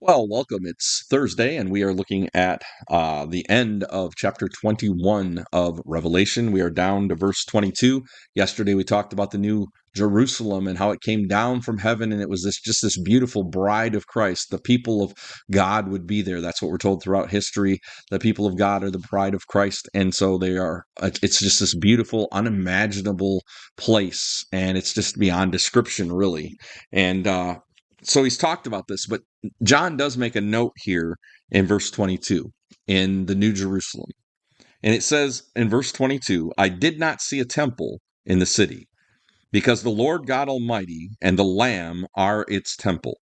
Well, welcome. It's Thursday, and we are looking at the end of chapter 21 of Revelation. We are down to verse 22. Yesterday, we talked about the new Jerusalem and how it came down from heaven, and it was just this beautiful bride of Christ. The people of God would be there. That's what we're told throughout history. The people of God are the bride of Christ, and so they are. It's just this beautiful, unimaginable place, and it's just beyond description, really. And so he's talked about this, but John does make a note here in verse 22 in the New Jerusalem. And it says in verse 22, I did not see a temple in the city, because the Lord God Almighty and the Lamb are its temple.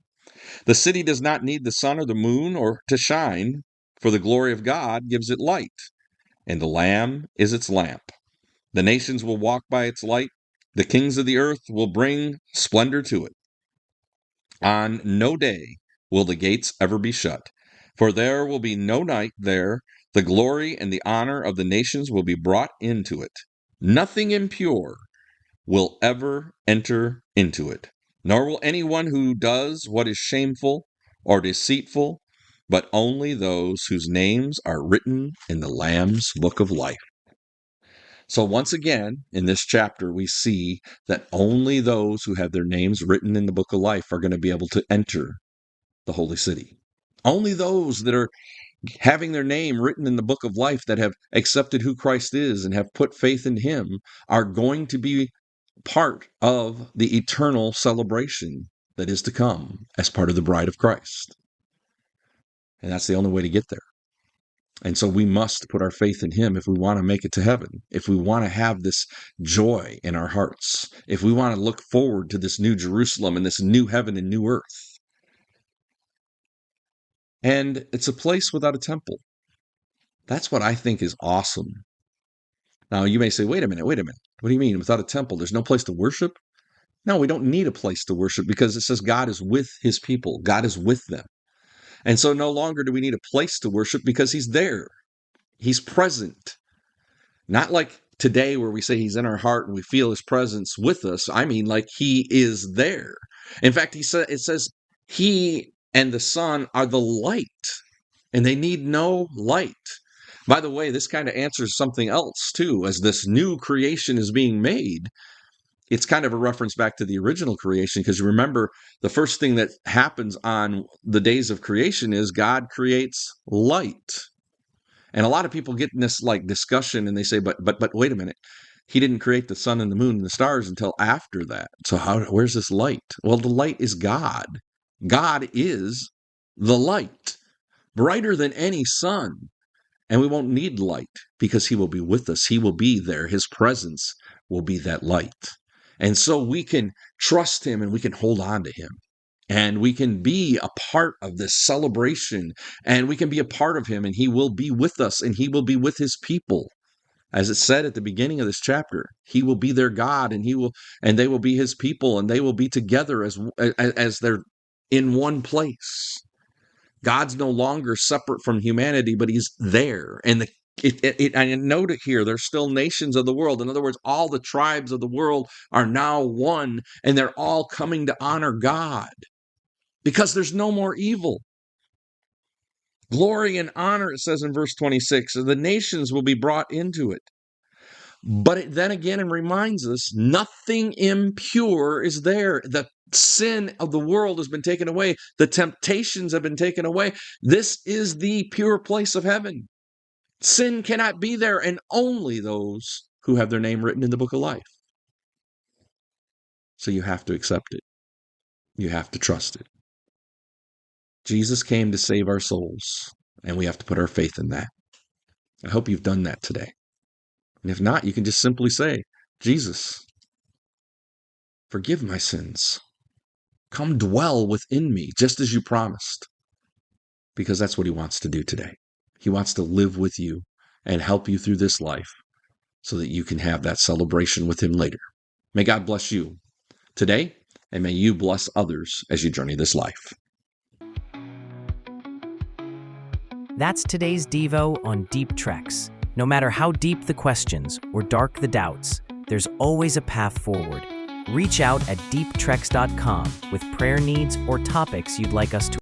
The city does not need the sun or the moon or to shine, for the glory of God gives it light, and the Lamb is its lamp. The nations will walk by its light. The kings of the earth will bring splendor to it. On no day will the gates ever be shut, for there will be no night there. The glory and the honor of the nations will be brought into it. Nothing impure will ever enter into it, nor will anyone who does what is shameful or deceitful, but only those whose names are written in the Lamb's book of life. So once again, in this chapter, we see that only those who have their names written in the book of life are going to be able to enter the holy city. Only those that are having their name written in the book of life, that have accepted who Christ is and have put faith in him, are going to be part of the eternal celebration that is to come as part of the bride of Christ. And that's the only way to get there. And so we must put our faith in him if we want to make it to heaven, if we want to have this joy in our hearts, if we want to look forward to this new Jerusalem and this new heaven and new earth. And it's a place without a temple. That's what I think is awesome. Now, you may say, wait a minute. What do you mean without a temple? There's no place to worship? No, we don't need a place to worship because it says God is with his people. God is with them. And so no longer do we need a place to worship because he's there. He's present. Not like today where we say he's in our heart and we feel his presence with us. I mean, like he is there. In fact, it says he and the Son are the light, and they need no light. By the way, this kind of answers something else too. As this new creation is being made, it's kind of a reference back to the original creation, because you remember the first thing that happens on the days of creation is God creates light. And a lot of people get in this like discussion and they say, but wait a minute. He didn't create the sun and the moon and the stars until after that. So where's this light? Well, the light is God. God is the light, brighter than any sun. And we won't need light because he will be with us. He will be there. His presence will be that light. And so we can trust him and we can hold on to him. And we can be a part of this celebration, and we can be a part of him, and he will be with us, and he will be with his people. As it said at the beginning of this chapter, he will be their God, and they will be his people, and they will be together as they're in one place. God's no longer separate from humanity, but he's there. And I note it here, there's still nations of the world. In other words, all the tribes of the world are now one, and they're all coming to honor God because there's no more evil. Glory and honor, it says in verse 26, and the nations will be brought into it. But it then again reminds us, nothing impure is there. The sin of the world has been taken away. The temptations have been taken away. This is the pure place of heaven. Sin cannot be there, and only those who have their name written in the book of life. So you have to accept it. You have to trust it. Jesus came to save our souls, and we have to put our faith in that. I hope you've done that today. And if not, you can just simply say, Jesus, forgive my sins. Come dwell within me, just as you promised. Because that's what he wants to do today. He wants to live with you and help you through this life so that you can have that celebration with him later. May God bless you today, and may you bless others as you journey this life. That's today's Devo on Deep Treks. No matter how deep the questions or dark the doubts, there's always a path forward. Reach out at deeptreks.com with prayer needs or topics you'd like us to